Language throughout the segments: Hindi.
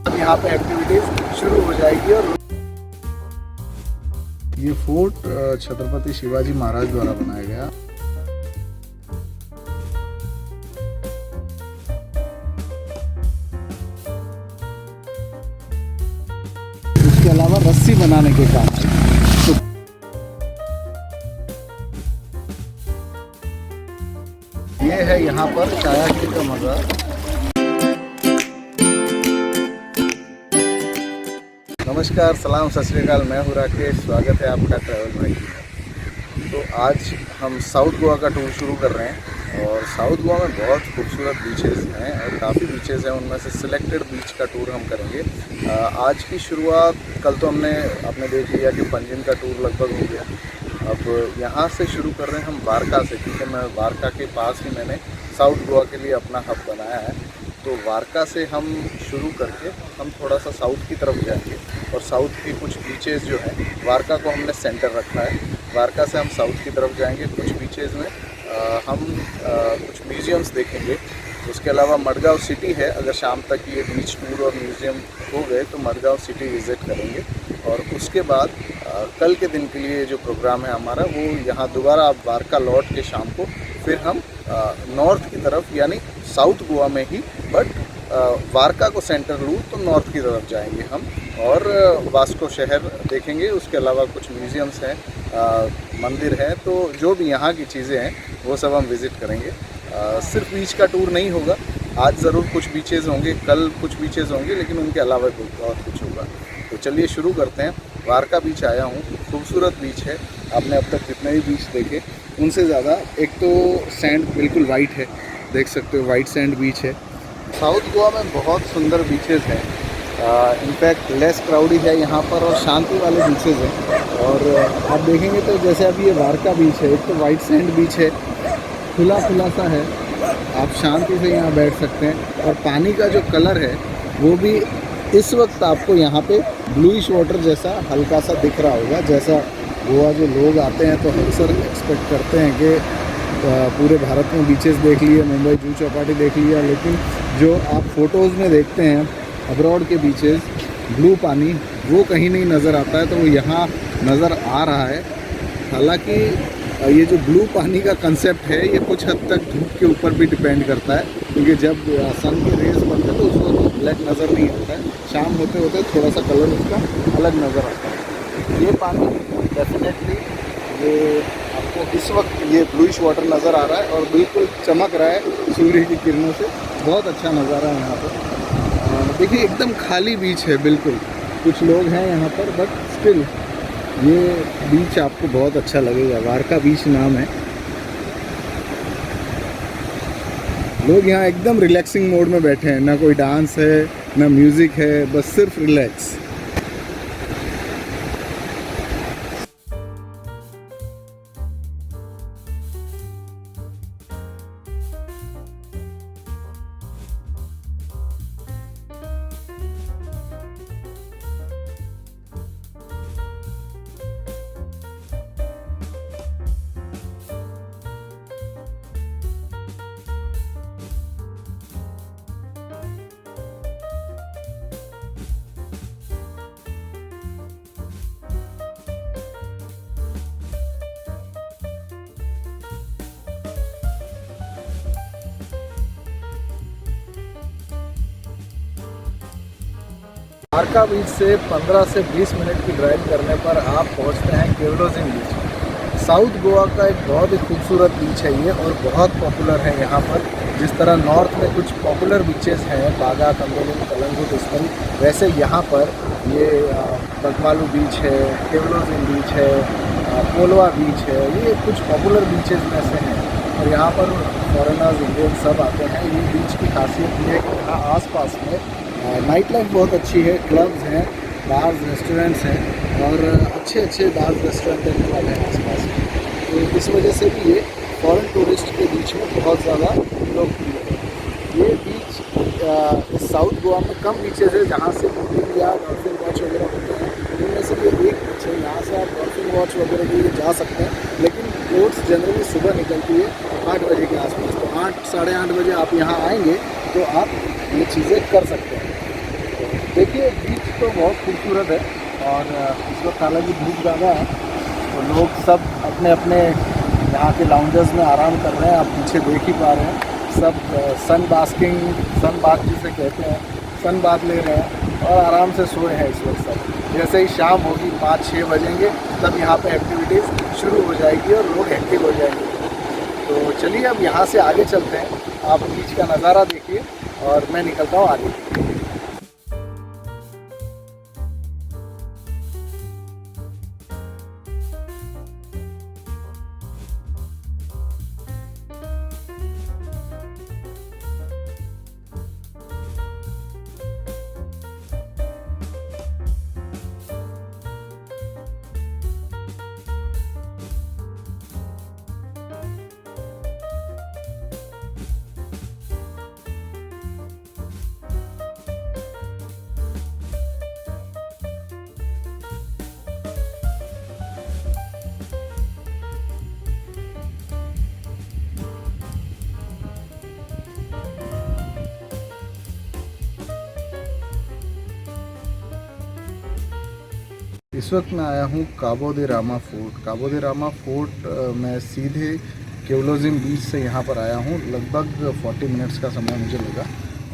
यहाँ पे एक्टिविटीज शुरू हो जाएगी। और ये फोर्ट छत्रपति शिवाजी महाराज द्वारा बनाया गया। इसके अलावा रस्सी बनाने के काम तो ये है यहाँ पर कायाकिंग का मजा। नमस्कार, सलाम, सत श्री अकाल। मैं हूँ राकेश। स्वागत है आपका ट्रैवल भाई में। तो आज हम साउथ गोवा का टूर शुरू कर रहे हैं और साउथ गोवा में बहुत खूबसूरत बीचेस हैं और काफ़ी बीचेस हैं। उनमें से सिलेक्टेड बीच का टूर हम करेंगे। आज की शुरुआत कल तो आपने देख लिया कि पंजिम का टूर लगभग हो गया। अब यहाँ से शुरू कर रहे हैं हम वारका से, क्योंकि मैं वारका के पास ही मैंने साउथ गोवा के लिए अपना हब बनाया है। तो वारका से हम शुरू करके हम थोड़ा सा साउथ की तरफ जाएंगे और साउथ की कुछ बीचेस जो हैं, वारका को हमने सेंटर रखा है। वारका से हम साउथ की तरफ जाएंगे। कुछ बीचेस में हम कुछ म्यूज़ियम्स देखेंगे। उसके अलावा मडगांव सिटी है। अगर शाम तक ये बीच टूर और म्यूज़ियम हो गए तो मडगांव सिटी विज़िट करेंगे। और उसके बाद कल के दिन के लिए जो प्रोग्राम है हमारा, वो यहाँ दोबारा आप वारका लौट के शाम को फिर हम नॉर्थ की तरफ, यानी साउथ गोवा में ही, बट वारका को सेंटर लूँ तो नॉर्थ की तरफ जाएंगे हम और वास्को शहर देखेंगे। उसके अलावा कुछ म्यूज़ियम्स हैं, मंदिर हैं, तो जो भी यहाँ की चीज़ें हैं वो सब हम विज़िट करेंगे। सिर्फ बीच का टूर नहीं होगा। आज ज़रूर कुछ बीचेज़ होंगे, कल कुछ बीचेज़ होंगे, लेकिन उनके अलावा बहुत कुछ होगा। तो चलिए शुरू करते हैं। वारका बीच आया हूँ, खूबसूरत बीच है। आपने अब तक जितने भी बीच देखे उनसे ज़्यादा, एक तो सैंड बिल्कुल वाइट है, देख सकते हो, वाइट सैंड बीच है। साउथ गोवा में बहुत सुंदर बीचेस हैं। इनफैक्ट लेस क्राउडी है यहाँ पर और शांति वाले बीचेस हैं। और आप देखेंगे तो जैसे अभी ये वारका बीच है, एक तो वाइट सैंड बीच है, खुला खुला सा है, आप शांति से यहाँ बैठ सकते हैं। और पानी का जो कलर है वो भी इस वक्त आपको यहाँ पे ब्लूइश वाटर जैसा हल्का सा दिख रहा होगा। जैसा गोवा जो लोग आते हैं तो अक्सर एक्सपेक्ट करते हैं कि पूरे भारत में बीचेस देख लिए, मुंबई जूहू चौपाटी देख लिया, लेकिन जो आप फ़ोटोज़ में देखते हैं अब्रॉड के बीचेस, ब्लू पानी वो कहीं नहीं नज़र आता है, तो वो यहाँ नज़र आ रहा है। हालांकि ये जो ब्लू पानी का कंसेप्ट है ये कुछ हद तक धूप के ऊपर भी डिपेंड करता है, क्योंकि जब सन के रेज पड़ते हैं तो उस वक्त ब्लैक नज़र नहीं आता है। शाम होते होते थोड़ा सा कलर उसका अलग नज़र आता है। ये पानी डेफिनेटली ये आपको इस वक्त ये ब्लूइश वाटर नज़र आ रहा है और बिल्कुल चमक रहा है सूर्य की किरणों से। बहुत अच्छा नज़ारा है यहाँ पर। देखिए एकदम खाली बीच है, बिल्कुल कुछ लोग हैं यहाँ पर, बट स्टिल ये बीच आपको बहुत अच्छा लगेगा। वारका बीच नाम है। लोग यहाँ एकदम रिलैक्सिंग मोड में बैठे हैं, ना कोई डांस है ना म्यूज़िक है, बस सिर्फ रिलैक्स। वारका बीच से 15 से 20 मिनट की ड्राइव करने पर आप पहुंचते हैं केवलोजिन बीच। साउथ गोवा का एक बहुत ही खूबसूरत बीच है ये और बहुत पॉपुलर है यहाँ पर। जिस तरह नॉर्थ में कुछ पॉपुलर बीचेस हैं, बागा, कंदोलिम, कलंगुट, स्थल, वैसे यहाँ पर ये बगमालू बीच है, केवलोजिन बीच है, कोलवा बीच है, ये कुछ पॉपुलर बीचेस में से हैं। और यहाँ पर फॉरेनर्स, इंडियन सब आते हैं। ये बीच की खासियत ये है कि यहाँ आसपास में नाइट लाइफ बहुत अच्छी है, क्लब्स हैं, बार्स, रेस्टोरेंट्स हैं और अच्छे अच्छे बार्स, रेस्टोरेंट एंड क्लब हैं आसपास में। तो इस वजह से भी ये फॉरेन टूरिस्ट के बीच में बहुत ज़्यादा लोकप्रिय है। ये बीच इस साउथ गोवा में कम बीचेस है जहाँ से बोटिंग या डॉल्फिन वॉच वगैरह होते हैं। इनमें से ये एक बीच है, यहाँ से आप डॉल्फिन वॉच वगैरह के लिए जा सकते हैं, लेकिन बोट्स जनरली सुबह निकलती है 8 बजे के आसपास। तो 8, साढ़े 8 बजे आप यहाँ आएँगे तो आप ये चीज़ें कर सकते हैं। देखिए बीच तो बहुत खूबसूरत है और इस वक्त हालांकि धूप ज़्यादा है तो लोग सब अपने अपने यहाँ के लाउंजर्स में आराम कर रहे हैं। आप पीछे देख ही पा रहे हैं सब सन बास्किंग, सन बाथ जिसे कहते हैं, सन बाथ ले रहे हैं और आराम से सोए हैं इस वक्त सब। जैसे ही शाम होगी 5-6 बजेंगे तब यहाँ पे एक्टिविटीज़ शुरू हो जाएगी और लोग एक्टिव हो जाएंगे। तो चलिए अब यहाँ से आगे चलते हैं, आप बीच का नज़ारा देखिए और मैं निकलता हूँ आगे। इस वक्त मैं आया हूँ काबो दे रामा फोर्ट। काबो दे रामा फोर्ट मैं सीधे केवलोजिम बीच से यहाँ पर आया हूँ। लगभग 40 मिनट्स का समय मुझे लगा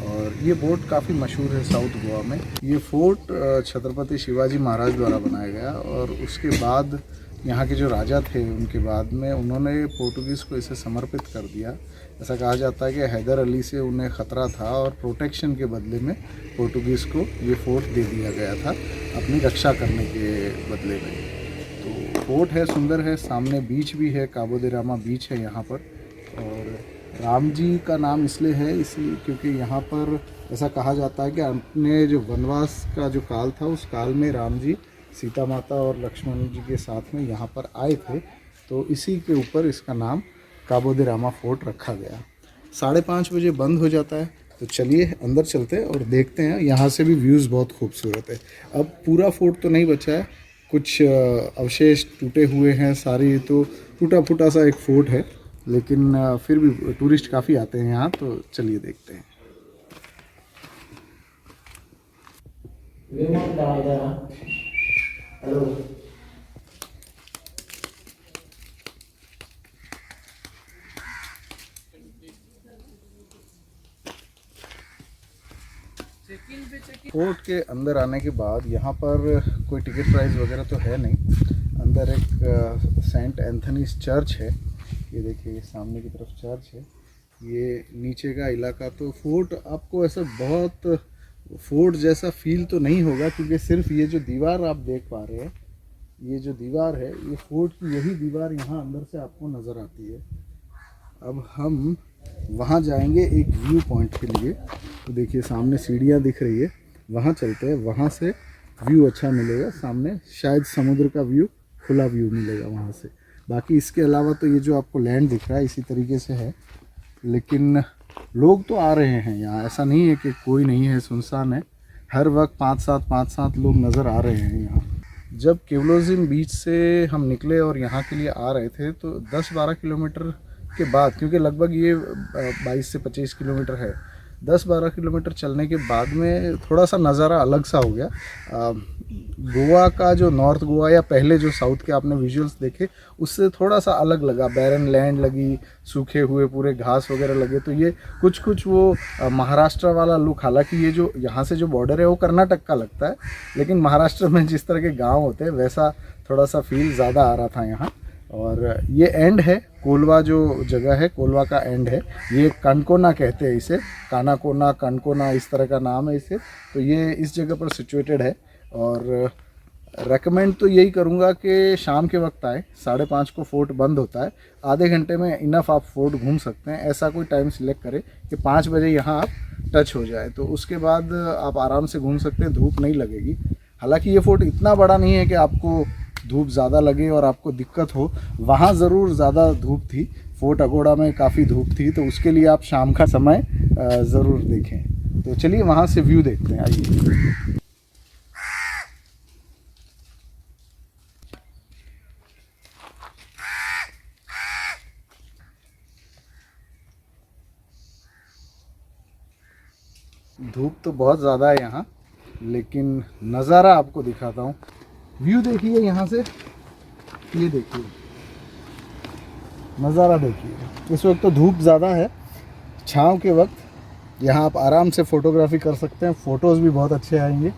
और ये बोट काफ़ी मशहूर है साउथ गोवा में। ये फोर्ट छत्रपति शिवाजी महाराज द्वारा बनाया गया और उसके बाद यहाँ के जो राजा थे उनके बाद में उन्होंने पोर्टुगीज़ को इसे समर्पित कर दिया। ऐसा कहा जाता है कि हैदर अली से उन्हें ख़तरा था और प्रोटेक्शन के बदले में पोर्टुगीज़ को ये फोर्ट दे दिया गया था अपनी रक्षा करने के बदले में। तो फोर्ट है, सुंदर है, सामने बीच भी है, काबो दे रामा बीच है यहाँ पर। और राम जी का नाम इसलिए है इसलिए क्योंकि यहाँ पर ऐसा कहा जाता है कि अपने जो वनवास का जो काल था उस काल में राम जी सीता माता और लक्ष्मण जी के साथ में यहाँ पर आए थे, तो इसी के ऊपर इसका नाम काबो दे रामा फोर्ट रखा गया। 5:30 बजे बंद हो जाता है, तो चलिए अंदर चलते हैं और देखते हैं। यहाँ से भी व्यूज़ बहुत खूबसूरत है। अब पूरा फोर्ट तो नहीं बचा है, कुछ अवशेष टूटे हुए हैं, सारी तो टूटा फूटा सा एक फोर्ट है, लेकिन फिर भी टूरिस्ट काफ़ी आते हैं यहाँ, तो चलिए देखते हैं। हेलो, फोर्ट के अंदर आने के बाद यहाँ पर कोई टिकट प्राइस वगैरह तो है नहीं। अंदर एक सेंट एंथनीज चर्च है, ये देखिए सामने की तरफ चर्च है। ये नीचे का इलाका, तो फोर्ट आपको ऐसा बहुत फोर्ट जैसा फील तो नहीं होगा क्योंकि सिर्फ ये जो दीवार आप देख पा रहे हैं, ये जो दीवार है ये फोर्ट की यही दीवार यहाँ अंदर से आपको नज़र आती है। अब हम वहाँ जाएंगे एक व्यू पॉइंट के लिए, तो देखिए सामने सीढ़ियाँ दिख रही है, वहाँ चलते हैं, वहाँ से व्यू अच्छा मिलेगा। सामने शायद समुद्र का व्यू, खुला व्यू मिलेगा वहाँ से। बाकी इसके अलावा तो ये जो आपको लैंड दिख रहा है इसी तरीके से है, लेकिन लोग तो आ रहे हैं यहाँ, ऐसा नहीं है कि कोई नहीं है, सुनसान है। हर वक्त 5-7 लोग नज़र आ रहे हैं यहाँ। जब केवलोजिम बीच से हम निकले और यहाँ के लिए आ रहे थे तो 10-12 किलोमीटर के बाद, क्योंकि लगभग ये 22 से 25 किलोमीटर है, 10-12 किलोमीटर चलने के बाद में थोड़ा सा नज़ारा अलग सा हो गया। गोवा का जो नॉर्थ गोवा या पहले जो साउथ के आपने विजुअल्स देखे उससे थोड़ा सा अलग लगा। बैरन लैंड लगी, सूखे हुए पूरे घास वगैरह लगे, तो ये कुछ वो महाराष्ट्र वाला लुक, हालांकि ये जो यहाँ से जो बॉर्डर है वो कर्नाटक का लगता है, लेकिन महाराष्ट्र में जिस तरह के गाँव होते हैं वैसा थोड़ा सा फील ज़्यादा आ रहा था यहाँ। और ये एंड है, कोलवा जो जगह है, कोलवा का एंड है। ये कनकोना कहते हैं इसे, कानाकोना, कनकोना इस तरह का नाम है इसे। तो ये इस जगह पर सिचुएटेड है और रेकमेंड तो यही करूँगा कि शाम के वक्त आए। 5:30 को फोर्ट बंद होता है, आधे घंटे में इनफ आप फोर्ट घूम सकते हैं। ऐसा कोई टाइम सिलेक्ट करें कि 5 बजे यहाँ आप टच हो जाए, तो उसके बाद आप आराम से घूम सकते हैं, धूप नहीं लगेगी। हालांकि ये फोर्ट इतना बड़ा नहीं है कि आपको धूप ज़्यादा लगे और आपको दिक्कत हो। वहाँ ज़रूर ज़्यादा धूप थी, फोर्ट अगोड़ा में काफ़ी धूप थी, तो उसके लिए आप शाम का समय ज़रूर देखें। तो चलिए वहाँ से व्यू देखते हैं, आइए। धूप तो बहुत ज़्यादा है यहाँ, लेकिन नज़ारा आपको दिखाता हूँ। व्यू देखिए यहाँ से, ये देखिए नज़ारा देखिए। इस वक्त तो धूप ज़्यादा है, छाँव के वक्त यहाँ आप आराम से फ़ोटोग्राफी कर सकते हैं, फ़ोटोज़ भी बहुत अच्छे आएंगे।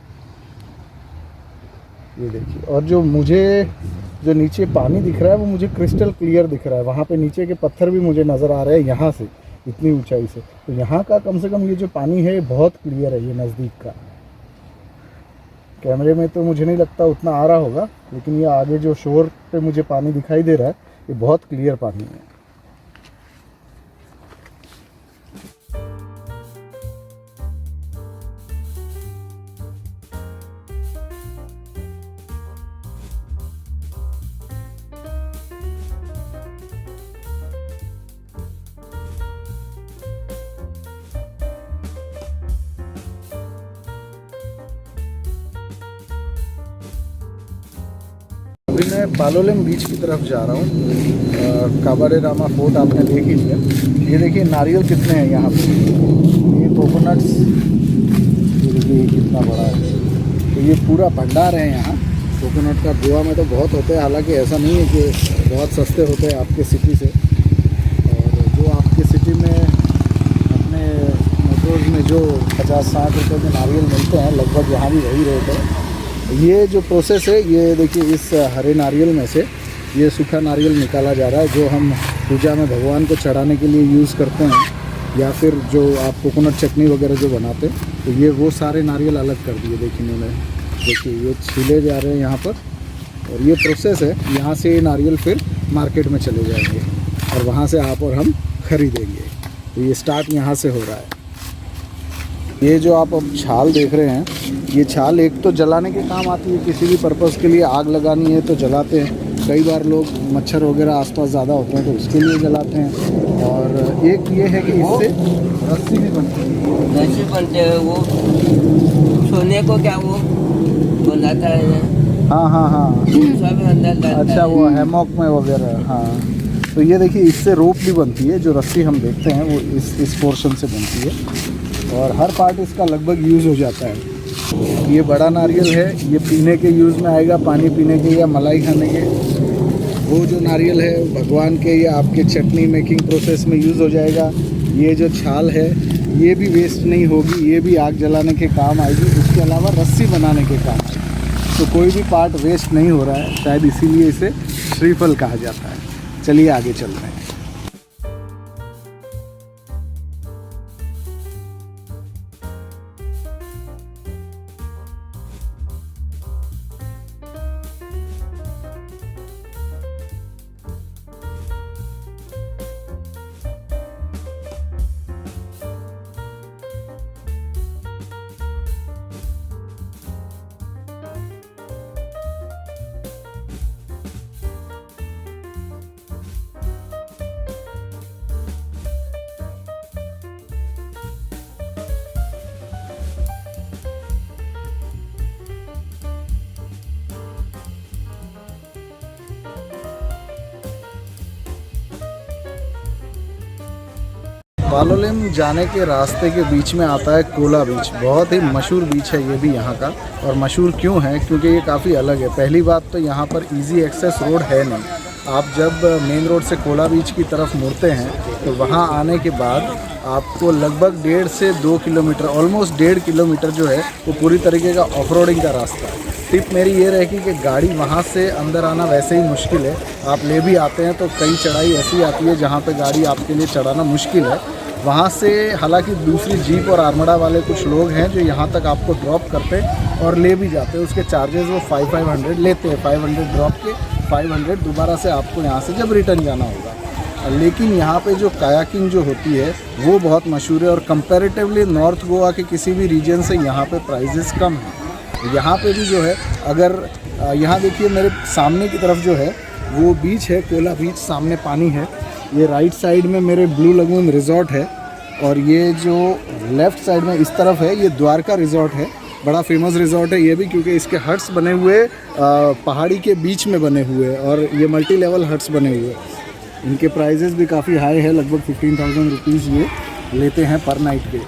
ये देखिए, और जो मुझे जो नीचे पानी दिख रहा है वो मुझे क्रिस्टल क्लियर दिख रहा है। वहाँ पे नीचे के पत्थर भी मुझे नज़र आ रहे हैं यहाँ से, इतनी ऊंचाई से। तो यहाँ का कम से कम ये जो पानी है बहुत क्लियर है, ये नज़दीक का। कैमरे में तो मुझे नहीं लगता उतना आ रहा होगा, लेकिन ये आगे जो शोर पे मुझे पानी दिखाई दे रहा है ये बहुत क्लियर पानी है। अभी मैं पालोलेम बीच की तरफ जा रहा हूँ। काबारे रामा फोर्ट आपने देख ही लिया। ये देखिए नारियल कितने हैं यहाँ पे, ये कोकोनट्स, ये देखिए कितना बड़ा है। तो ये पूरा भंडार है यहाँ कोकोनट का। गोवा में तो बहुत होते हैं, हालांकि ऐसा नहीं है कि बहुत सस्ते होते हैं आपके सिटी से। और जो आपके सिटी में अपने मेट्रोज में जो 50-60 रुपये में नारियल मिलते हैं, लगभग यहाँ भी वही रेट है। ये जो प्रोसेस है, ये देखिए इस हरे नारियल में से ये सूखा नारियल निकाला जा रहा है, जो हम पूजा में भगवान को चढ़ाने के लिए यूज़ करते हैं, या फिर जो आप कोकोनट चटनी वगैरह जो बनाते हैं। तो ये वो सारे नारियल अलग कर दिए। देखिए इन्होंने, देखिए ये छीले जा रहे हैं यहाँ पर, और ये प्रोसेस है। यहाँ से ये नारियल फिर मार्केट में चले जाएंगे और वहाँ से आप और हम खरीदेंगे। तो ये स्टार्ट यहाँ से हो रहा है। ये जो आप अब छाल देख रहे हैं, ये छाल एक तो जलाने के काम आती है, किसी भी पर्पज़ के लिए आग लगानी है तो जलाते हैं। कई बार लोग मच्छर वगैरह आसपास ज़्यादा होते हैं तो उसके लिए जलाते हैं। और एक ये है कि इससे रस्सी भी बनती है। रस्सी बनते हैं, वो सोने को क्या वो बनाता है। हाँ हाँ हाँ, सब अंदर डालता अच्छा, वो हैमॉक में वगैरह। हाँ, तो ये देखिए इससे रोप भी बनती है। जो रस्सी हम देखते हैं वो इस पोर्शन से बनती है, और हर पार्ट इसका लगभग यूज़ हो जाता है। ये बड़ा नारियल है, ये पीने के यूज़ में आएगा, पानी पीने के या मलाई खाने के। वो जो नारियल है भगवान के या आपके चटनी मेकिंग प्रोसेस में यूज़ हो जाएगा। ये जो छाल है ये भी वेस्ट नहीं होगी, ये भी आग जलाने के काम आएगी। उसके अलावा रस्सी बनाने के काम आएगी। तो कोई भी पार्ट वेस्ट नहीं हो रहा है, शायद इसीलिए इसे श्रीफल कहा जाता है। चलिए आगे चल रहे हैं। पालोलेम जाने के रास्ते के बीच में आता है कोला बीच। बहुत ही मशहूर बीच है ये भी यहाँ का। और मशहूर क्यों है? क्योंकि ये काफ़ी अलग है। पहली बात तो यहाँ पर इजी एक्सेस रोड है नहीं। आप जब मेन रोड से कोला बीच की तरफ मुड़ते हैं तो वहाँ आने के बाद आपको लगभग 1.5 से 2 किलोमीटर, ऑलमोस्ट 1.5 किलोमीटर जो है वो पूरी तरीके का ऑफ रोडिंग का रास्ता है। टिप मेरी ये रहेगी कि गाड़ी वहाँ से अंदर आना वैसे ही मुश्किल है। आप ले भी आते हैं तो कई चढ़ाई ऐसी आती है जहाँ पे गाड़ी आपके लिए चढ़ाना मुश्किल है। वहाँ से हालांकि दूसरी जीप और आर्मडा वाले कुछ लोग हैं जो यहाँ तक आपको ड्रॉप करते और ले भी जाते हैं। उसके चार्जेस वो 500 लेते हैं। 500 ड्रॉप के, 500 दोबारा से आपको यहाँ से जब रिटर्न जाना होगा। लेकिन यहाँ पे जो कायाकिंग जो होती है वो बहुत मशहूर है, और कंपैरेटिवली नॉर्थ गोवा के किसी भी रीजन से यहाँ पे प्राइजेस कम हैं। यहाँ पे भी जो है, अगर यहाँ देखिए मेरे सामने की तरफ जो है वो बीच है, कोला बीच, सामने पानी है। ये राइट साइड में मेरे ब्लू लगून रिज़ॉर्ट है, और ये जो लेफ़्ट साइड में इस तरफ है ये द्वारका रिज़ॉर्ट है। बड़ा फेमस रिज़ॉर्ट है ये भी, क्योंकि इसके हट्स बने हुए पहाड़ी के बीच में बने हुए, और ये मल्टी लेवल हट्स बने हुए। इनके प्राइजेस भी काफ़ी हाई है, लगभग 15,000 रुपीज़ ये लेते हैं पर नाइट के।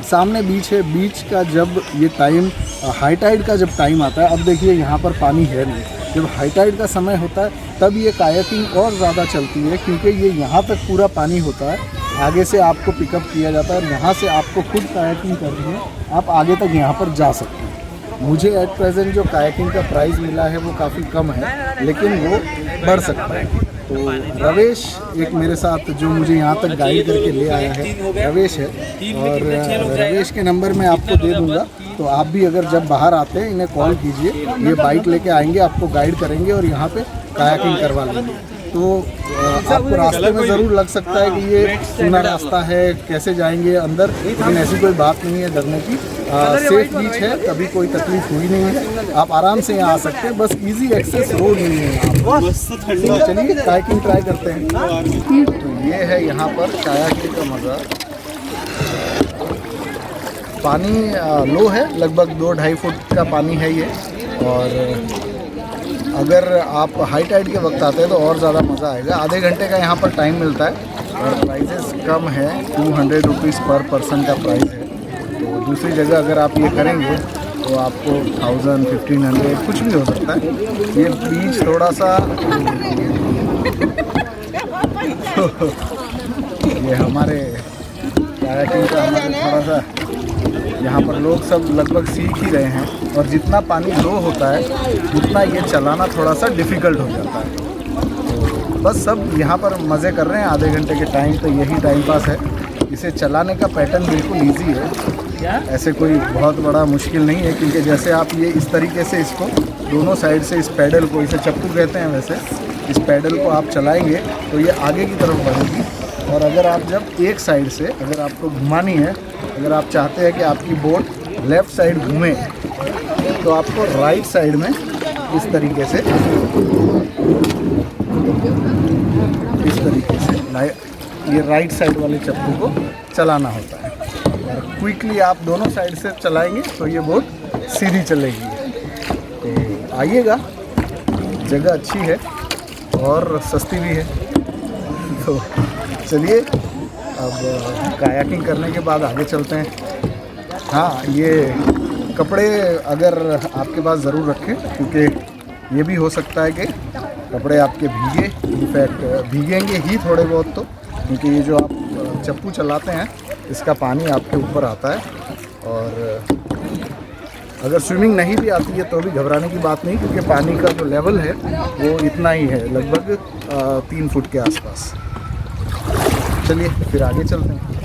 सामने बीच है। बीच का जब ये टाइम हाई टाइड का जब टाइम आता है, अब देखिए यहाँ पर पानी है नहीं, जब हाई टाइड का समय होता है तब ये कायाकिंग और ज़्यादा चलती है, क्योंकि ये यहाँ तक पूरा पानी होता है, आगे से आपको पिकअप किया जाता है और यहाँ से आपको खुद कायाकिंग करनी है, आप आगे तक यहाँ पर जा सकते हैं। मुझे एट प्रेजेंट जो कायाकिंग का प्राइस मिला है वो काफ़ी कम है, लेकिन वो बढ़ सकता है। तो रवेश एक मेरे साथ जो मुझे यहाँ तक गाइड करके ले आया है, रवेश है, और रवेश के नंबर मैं आपको दे दूँगा, तो आप भी अगर जब बाहर आते हैं इन्हें कॉल कीजिए, ये बाइक लेके आएंगे, आपको गाइड करेंगे और यहाँ पे कायाकिंग करवा लेंगे। तो आपको रास्ते में ज़रूर लग सकता है कि ये सूना रास्ता है, कैसे जाएंगे अंदर, लेकिन ऐसी कोई बात नहीं है डरने की। सेफ बीच है, कभी कोई तकलीफ हुई नहीं है, आप आराम से यहाँ आ सकते हैं, बस इजी एक्सेस रोड नहीं है यहाँ। तो चलिए कायाकिंग ट्राई करते हैं। तो ये है यहाँ पर कायाकिंग का मज़ा। पानी लो है, लगभग 2-2.5 फुट का पानी है ये, और अगर आप हाई टाइड के वक्त आते हैं तो और ज़्यादा मज़ा आएगा। आधे घंटे का यहाँ पर टाइम मिलता है और प्राइजेस कम है, 200 रुपीज़ पर पर्सन का प्राइस है। तो दूसरी जगह अगर आप ये करेंगे तो आपको 1000, 1500 कुछ भी हो सकता है। ये बीच थोड़ा सा ये हमारे कायाकिंग का थोड़ा सा यहाँ पर लोग सब लगभग सीख ही रहे हैं, और जितना पानी लो होता है उतना ये चलाना थोड़ा सा डिफ़िकल्ट हो जाता है। तो बस सब यहाँ पर मज़े कर रहे हैं। आधे घंटे के टाइम तो यही टाइम पास है। इसे चलाने का पैटर्न बिल्कुल ईजी है, ऐसे कोई बहुत बड़ा मुश्किल नहीं है, क्योंकि जैसे आप ये इस तरीके से इसको दोनों साइड से इस पैडल को, इसे चप्पू कहते हैं वैसे, इस पैडल को आप चलाएँगे तो ये आगे की तरफ बढ़ेगी। और अगर आप जब एक साइड से, अगर आपको घुमानी है, अगर आप चाहते हैं कि आपकी बोट लेफ़्ट साइड घूमे, तो आपको राइट साइड में इस तरीके से ये राइट साइड वाले चप्पू को चलाना होता है, और क्विकली आप दोनों साइड से चलाएंगे तो ये बोट सीधी चलेगी। तो आइएगा, जगह अच्छी है और सस्ती भी है। तो चलिए अब कायाकिंग करने के बाद आगे चलते हैं। हाँ, ये कपड़े अगर आपके पास ज़रूर रखें, क्योंकि ये भी हो सकता है कि कपड़े आपके भीगे, इनफैक्ट भीगेंगे ही थोड़े बहुत, तो क्योंकि ये जो आप चप्पू चलाते हैं इसका पानी आपके ऊपर आता है। और अगर स्विमिंग नहीं भी आती है तो भी घबराने की बात नहीं, क्योंकि पानी का जो लेवल है वो इतना ही है, लगभग 3 फुट के आसपास। चलिए फिर आगे चलते हैं।